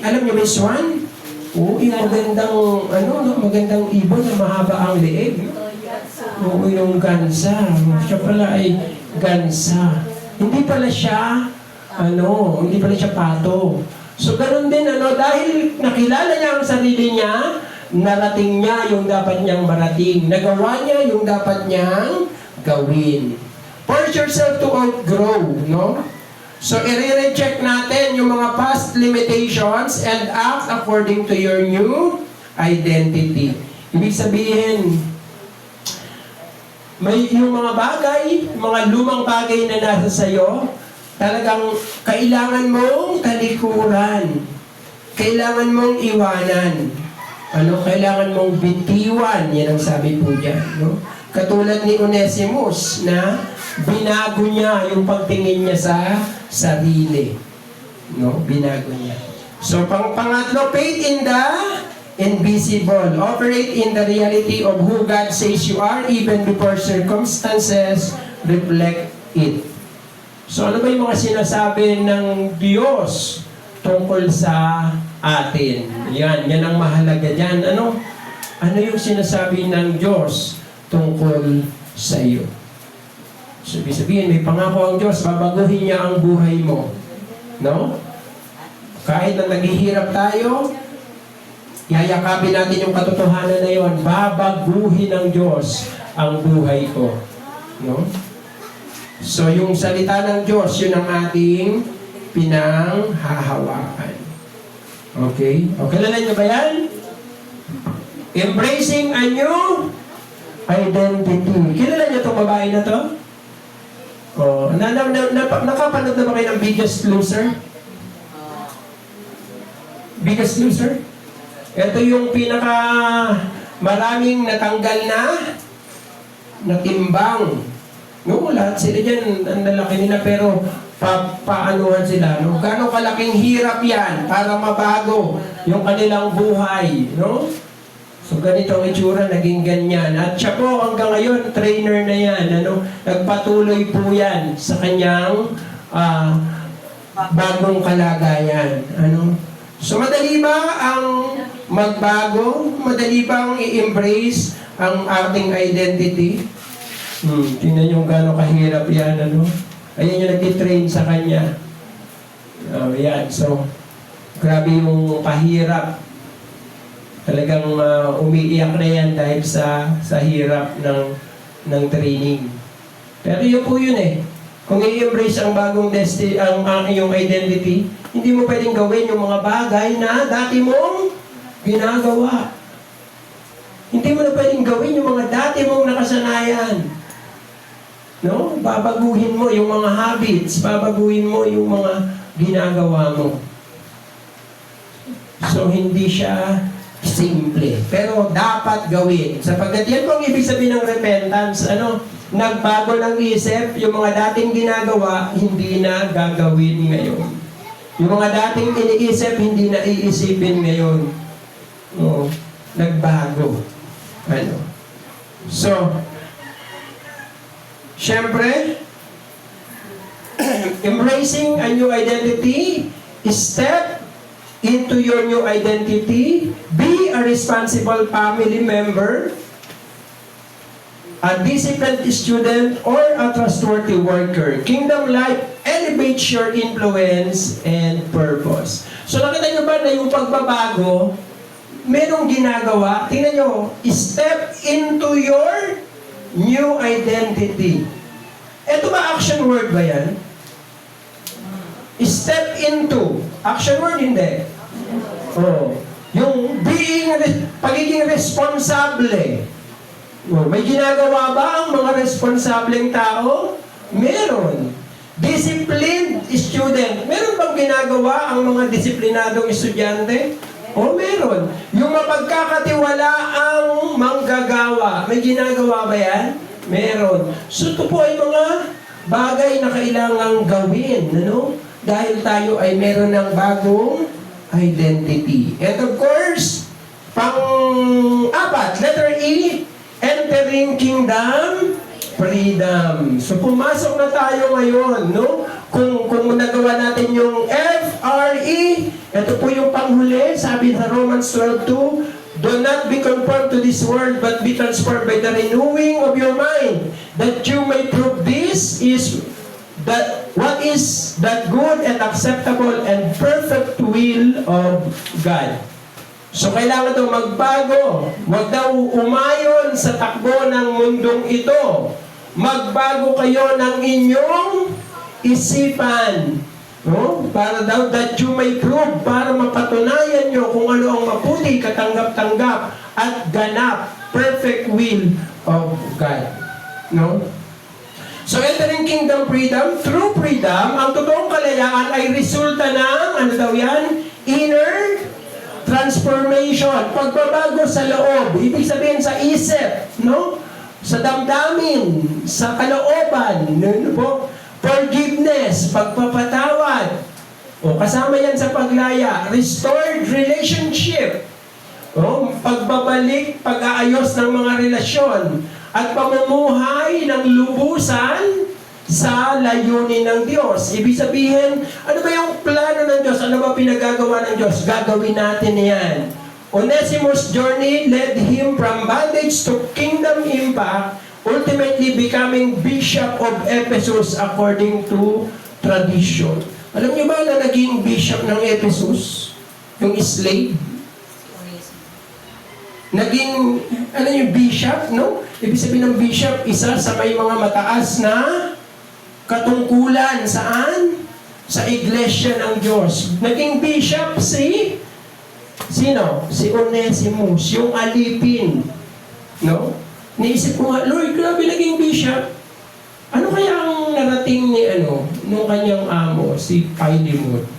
Alam niyo ba yung swan? Yung magandang ibon na mahaba ang liig. Yung gansa. Siya pala ay gansa. Hindi pala siya pato. So, ganun din, dahil nakilala niya ang sarili niya, narating niya yung dapat niyang marating. Nagawa niya yung dapat niyang gawin. Force yourself to outgrow, no? So, i-recheck natin yung mga past limitations and act according to your new identity. Ibig sabihin, may yung mga bagay, mga lumang bagay na nasa sayo, talagang kailangan mong talikuran. Kailangan mong iwanan. Kailangan mong bitiwan. Yan ang sabi po dyan, no? Katulad ni Onesimus na binago niya yung pagtingin niya sa sarili. No? Binago niya. So, pangatlo, faith in the invisible. Operate in the reality of who God says you are even before circumstances reflect it. So, ano ba yung mga sinasabi ng Diyos tungkol sa atin? Yan ang mahalaga dyan. Ano yung sinasabi ng Diyos tungkol sa iyo? So, ibig sabihin, may pangako ang Diyos, babaguhin niya ang buhay mo. No? Kahit na naghihirap tayo, yayakapin natin yung katotohanan na yon, babaguhin ng Diyos ang buhay ko. No? So, yung salita ng Diyos, yun ang ating pinanghahawakan. Okay? O, kilala niyo ba yan? Embracing a new identity. Kilala niyo itong babae na to? Nakapanood na ba kayo ng Biggest Loser? Biggest Loser? Ito yung pinaka maraming natanggal na timbang. No, lahat sila dyan, ang lalaki nila, pero paanuhan sila. No? Gano'ng kalaking hirap yan para mabago yung kanilang buhay. No? So ganito ang itsura, naging ganyan. At siya po hanggang ngayon, trainer na yan. Ano? Nagpatuloy po yan sa kanyang bagong kalagayan. Ano? So madali ba ang magbago? Madali ba ang i-embrace ang ating identity? Tingnan nyo gano'ng kahirap yan. Ano? Ayan yung nag-train sa kanya. Yan. So, grabe yung kahirap. Talagang umiiyak na yan dahil sa hirap ng training. Pero yun po yun eh. Kung i-embrace ang bagong ang iyong identity, hindi mo pwedeng gawin yung mga bagay na dati mong ginagawa. Hindi mo na pwedeng gawin yung mga dati mong nakasanayan. No? Babaguhin mo yung mga habits, babaguhin mo yung mga ginagawa mo. So, hindi siya simple. Pero dapat gawin. Sapagkat yan po ang ibig sabihin ng repentance. Nagbago ng isip, yung mga dating ginagawa, hindi na gagawin ngayon. Yung mga dating iniisip, hindi na iisipin ngayon. Nagbago. So, siyempre, embracing a new identity, step into your new identity, be a responsible family member, a disciplined student, or a trustworthy worker. Kingdom life elevates your influence and purpose. So nakita nyo ba na yung pagbabago, merong ginagawa? Tingnan nyo, step into your new identity. Ito ba action word ba yan? Step into. Action word hindi. Yung pagiging responsable. May ginagawa ba ang mga responsableng tao? Meron. Disciplined student. Meron bang ginagawa ang mga disiplinadong estudyante? Meron. Yung mapagkakatiwala ang manggagawa. May ginagawa ba yan? Meron. So ito po ay mga bagay na kailangang gawin. Dahil tayo ay meron ng bagong identity. And of course, pang-apat, letter E, entering kingdom freedom. So pumasok na tayo ngayon, no? Kung nagawa natin yung FRE, ito po yung panghuli, sabi sa Romans 12:2, do not be conformed to this world, but be transformed by the renewing of your mind, that you may prove what is that good and acceptable and perfect will of God. So kailangan ito magbago. Huwag daw umayon sa takbo ng mundong ito. Magbago kayo ng inyong isipan. Para daw that you may prove, para mapatunayan nyo kung ano ang maputi, katanggap-tanggap, at ganap, perfect will of God. So entering kingdom freedom, through freedom, ang totoong kalayaan ay resulta ng, inner transformation, pagbabago sa loob, ibig sabihin sa isip, sa damdamin, sa kalooban, forgiveness, pagpapatawad, kasama yan sa paglaya, restored relationship, pagbabalik, pag-aayos ng mga relasyon, at pamumuhay ng lubusan sa layunin ng Diyos. Ibig sabihin, ano ba yung plano ng Diyos? Ano ba pinagagawa ng Diyos? Gagawin natin yan. Onesimus' journey led him from bondage to kingdom impact, ultimately becoming Bishop of Ephesus according to tradition. Alam niyo ba na naging Bishop ng Ephesus? Yung slave? Naging, yung Bishop, no? Ibig sabihin ng Bishop, isa sa may mga mataas na katungkulan. Saan? Sa Iglesia ng Diyos. Naging Bishop sino? Si Onesimus, yung alipin. Naisip ko nga, Lord, grabe naging Bishop. Ano kaya ang narating ni nung kanyang amo, si Philemon?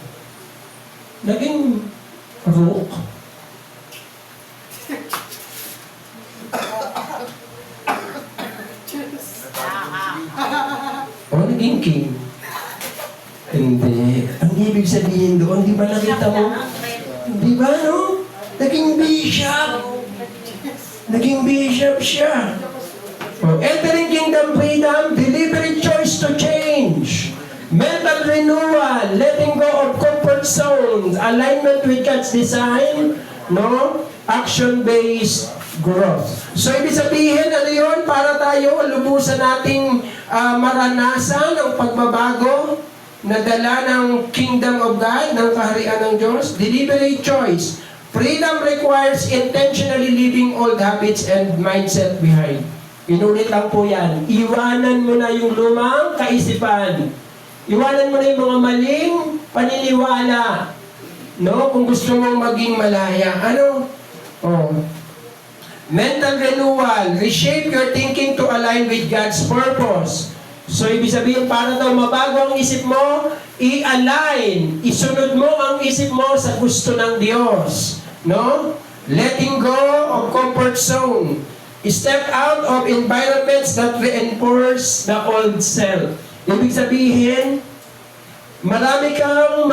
Naging rook. Di ba nakita mo? Di ba, no? Naging bishop. Naging bishop siya. Oh, entering kingdom freedom, deliberate choice to change. Mental renewal, letting go of comfort zones, alignment with God's design, no? Action-based growth. So, ibig sabihin, ano yun? Para tayo, lubusan nating maranasan ang pagbabago na dala ng kingdom of God, ng kaharian ng Diyos. Deliberate choice. Freedom requires intentionally leaving old habits and mindset behind. Inulit lang po yan. Iwanan mo na yung lumang kaisipan. Iwanan mo na yung mga maling paniniwala. No? Kung gusto mong maging malaya. Ano? Oh. Mental renewal. Reshape your thinking to align with God's purpose. So, ibig sabihin, para daw mabago ang isip mo, i-align. Isunod mo ang isip mo sa gusto ng Diyos. No? Letting go of comfort zone. Step out of environments that reinforce the old self. Ibig sabihin, marami kang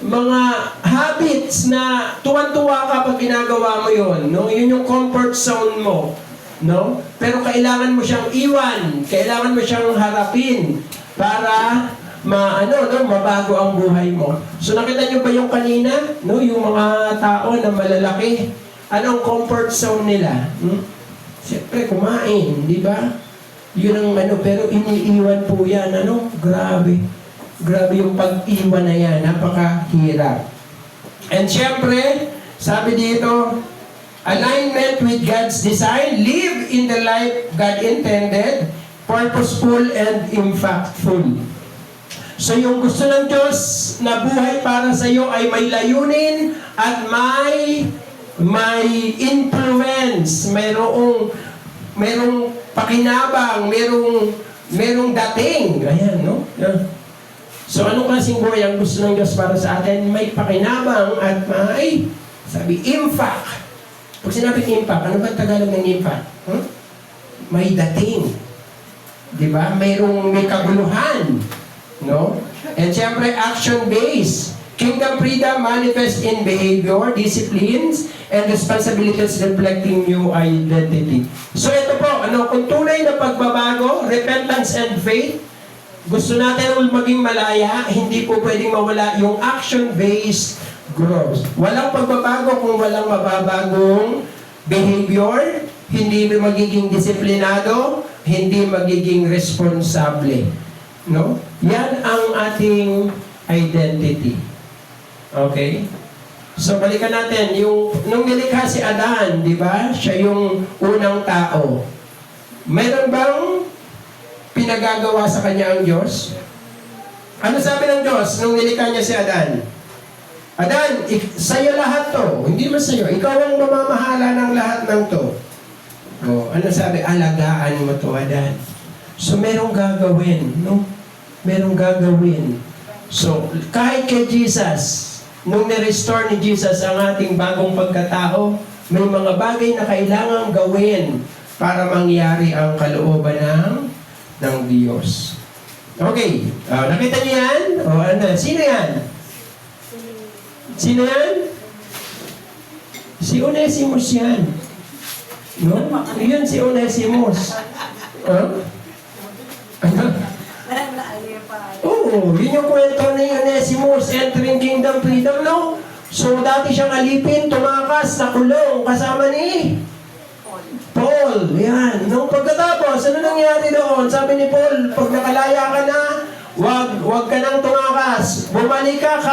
mga habits na tuwan-tuwa ka pag ginagawa mo yon, no? Yun yung comfort zone mo, no? Pero kailangan mo siyang iwan, kailangan mo siyang harapin para mabago ang buhay mo. So nakita niyo ba yung kanina, no? Yung mga tao na malalaki, anong comfort zone nila? Siyempre, kumain, di ba? Yun ang pero iniiwan po yan, grabe. Grabe yung pag-iwan na yan, napakahirap. And siyempre, sabi dito, alignment with God's design, live in the life God intended, purposeful and impactful. So yung gusto ng Diyos na buhay para sa iyo ay may layunin at may influence, mayroong pakinabang, mayroong dating. Ayan, no? Yeah. So, anong klaseng buhay ang gusto ng Diyos para sa atin? May pakinabang at sabi, impact. Pag sinabing impact, ano ba Tagalog ng impact? May dating. Di ba? May kaguluhan. No? And siyempre, action-based. Kingdom freedom manifests in behavior, disciplines, and responsibilities reflecting new identity. So ito po, kung tunay na pagbabago, repentance and faith, gusto natin maging malaya, hindi po pwedeng mawala yung action-based growth. Walang pagbabago kung walang mababagong behavior, hindi magiging disiplinado, hindi magiging responsable. No? Yan ang ating identity. Okay? So, balikan natin. Nung nilikha si Adan, di ba? Siya yung unang tao. Meron bang pinagagawa sa kanya ang Diyos? Ano sabi ng Diyos nung nilikha niya si Adan? Adan, sa'yo lahat to. Hindi man sa'yo. Ikaw ang mamamahala ng lahat ng to. Ano sabi? Alagaan mo to, Adan. So, merong gagawin. No? Merong gagawin. So, kahit kay Jesus, nung ni-restore ni Jesus ang ating bagong pagkatao, may mga bagay na kailangang gawin para mangyari ang kalooban ng Diyos. Okay. Nakita niyo yan? Sino yan? Sino yan? Si Onesimus yan. No? Yun si Onesimus. Yun yung kwento ni Onesimus entering kingdom freedom, no? So, dati siyang alipin, tumakas, nakulong, kasama ni Paul. Yan. Nung pagkatapos, ano nangyari doon? Sabi ni Paul, pag nakalaya ka na, wag ka nang tumakas. Bumalik ka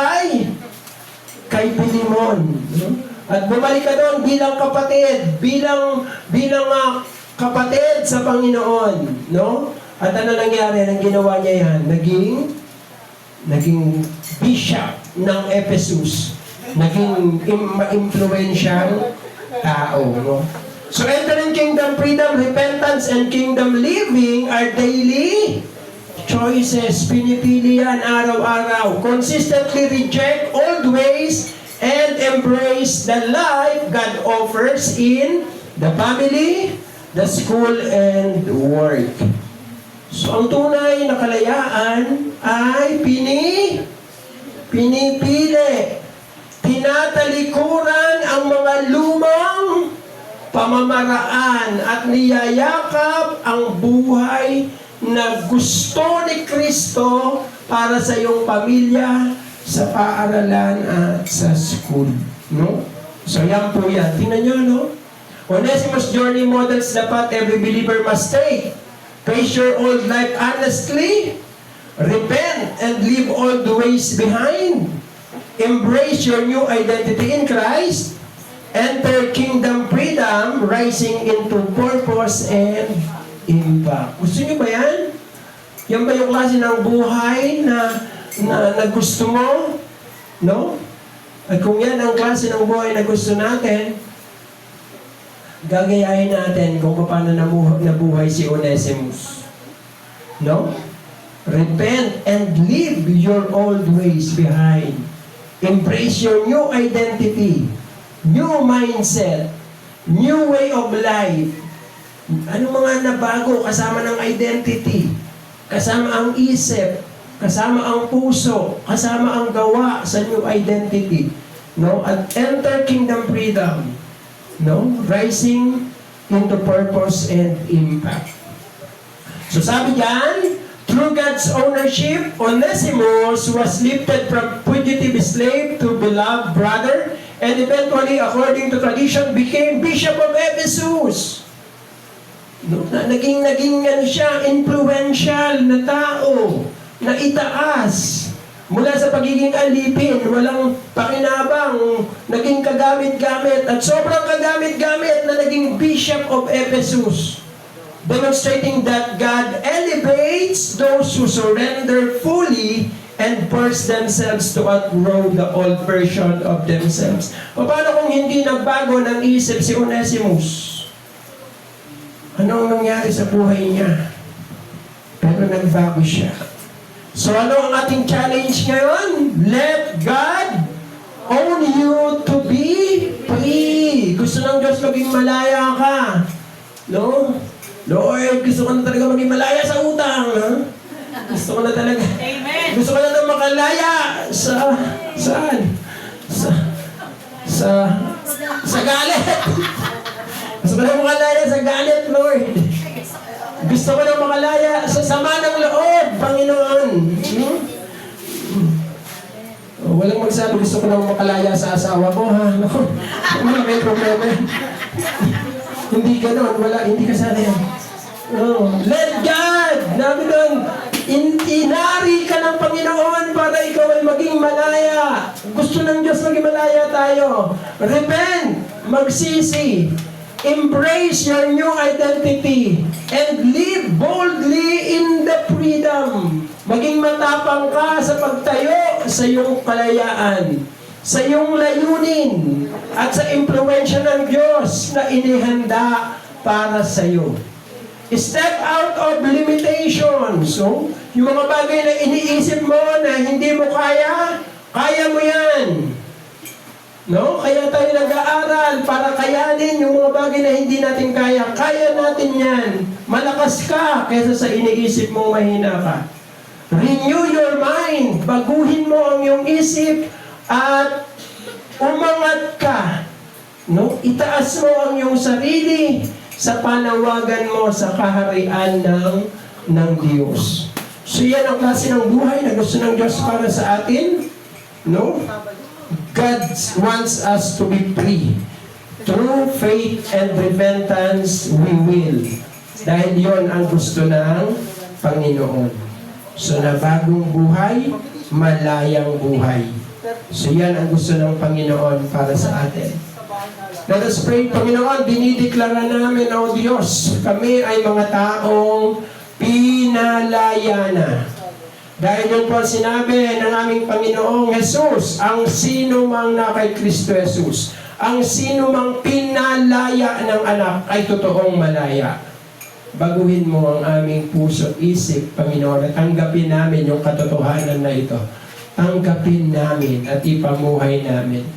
kay Pilimon. No? At bumalik ka doon bilang kapatid, bilang kapatid sa Panginoon. No? At ano nangyari? Nang ginawa niya yan? Naging bishop ng Ephesus. Naging ma-influensyang tao. No? So, entering kingdom freedom, repentance, and kingdom living are daily choices. Pinipili yan araw-araw. Consistently reject old ways and embrace the life God offers in the family, the school, and work. So, ang tunay na kalayaan ay pinipili, tinatalikuran ang mga lumang pamamaraan at niyayakap ang buhay na gusto ni Kristo para sa iyong pamilya, sa paaralan at sa school. No? So yan po yan. Tingnan nyo, no? Onesimus journey models dapat every believer must take. Face your old life honestly. Repent and leave all the ways behind. Embrace your new identity in Christ. Enter kingdom freedom, rising into purpose and impact. Gusto nyo ba yan? Yan ba yung klase ng buhay na gusto mo? No? At kung yan ang klase ng buhay na gusto natin, gagayahin natin kung paano nabuhay si Onesimus. No? Repent and leave your old ways behind. Embrace your new identity, new mindset, new way of life. Ano mga nabago kasama ng identity, kasama ang isip, kasama ang puso, kasama ang gawa sa new identity. No? At enter kingdom freedom. No? Rising into purpose and impact. So sabi diyan, through God's ownership, Onesimus was lifted from fugitive slave to beloved brother, and eventually, according to tradition, became Bishop of Ephesus. No? Naging ano siya, influential na tao, na itaas. Mula sa pagiging alipin, walang pakinabang, naging kagamit-gamit, at sobrang kagamit-gamit na naging Bishop of Ephesus. Demonstrating that God elevates those who surrender fully and force themselves to outgrow the old version of themselves. Paano kung hindi nagbago ng isip si Onesimus? Anong nangyari sa buhay niya? Pero nagbago siya. So ano ang ating challenge ngayon? Let God own you to be free. Gusto ng Diyos maging malaya ka. No? Lord, gusto ko na talaga maging malaya sa utang. Ha? Gusto ko na talaga. Amen. Gusto ko na makalaya saan? Sa galit. Gusto ko na makalaya sa galit, Lord. Gusto ko na makalaya sa sama ng loob, Panginoon. Walang magsabi, gusto ko na makalaya sa asawa ko, ha? Naku, may problema. Hindi ganon, hindi ka sana yan. Let God, nabi doon, inari ka ng Panginoon para ikaw ay maging malaya. Gusto ng Diyos maging malaya tayo. Repent, magsisi, embrace your new identity, and live boldly in the freedom. Maging matapang ka sa pagtayo sa iyong kalayaan, sa iyong layunin, at sa impluwensya ng Diyos na inihanda para sa iyo. Step out of limitations. So, yung mga bagay na iniisip mo na hindi mo kaya, kaya mo yan. No? Kaya tayo nag-aaral para kayanin yung mga bagay na hindi natin kaya. Kaya natin yan. Malakas ka kaysa sa iniisip mong mahina ka. Renew your mind. Baguhin mo ang iyong isip at umangat ka. No? Itaas mo ang iyong sarili sa panawagan mo sa kaharian ng Diyos. So yan ang klase ng buhay na gusto ng Diyos para sa atin. No? God wants us to be free. Through faith and repentance, we will. Dahil yon ang gusto ng Panginoon. So na bagong buhay, malayang buhay. So yan ang gusto ng Panginoon para sa atin. Let us pray. Panginoon, dinideklara namin, O Diyos, kami ay mga taong pinalaya na. Dahil yun po sinabi ng aming Panginoong Jesus, ang sino mang na kay Kristo Jesus, ang sino mang pinalaya ng anak ay totoong malaya. Baguhin mo ang aming puso at isip, Panginoon, at tanggapin namin yung katotohanan na ito. Tanggapin namin at ipamuhay namin.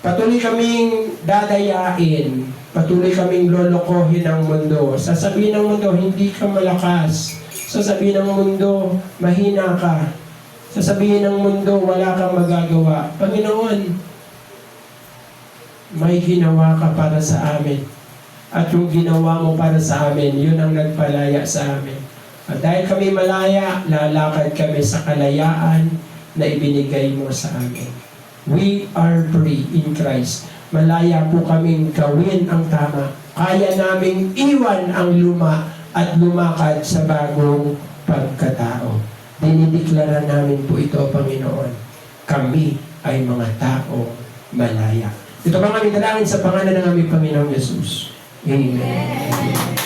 Patuloy kaming dadayain, patuloy kaming lolokohin ng mundo. Sasabihin ng mundo, hindi ka malakas. Sasabihin ng mundo, mahina ka. Sasabihin ng mundo, wala kang magagawa. Panginoon, may ginawa ka para sa amin. At yung ginawa mo para sa amin, yun ang nagpalaya sa amin. At dahil kami malaya, lalakad kami sa kalayaan na ibinigay mo sa amin. We are free in Christ. Malaya po kaming gawin ang tama. Kaya naming iwan ang luma at lumakad sa bagong pagkatao. Dinideklara namin po ito, Panginoon. Kami ay mga tao malaya. Ito ba kami dalangin sa pangalan ng aming Panginoong Yesus. Amen.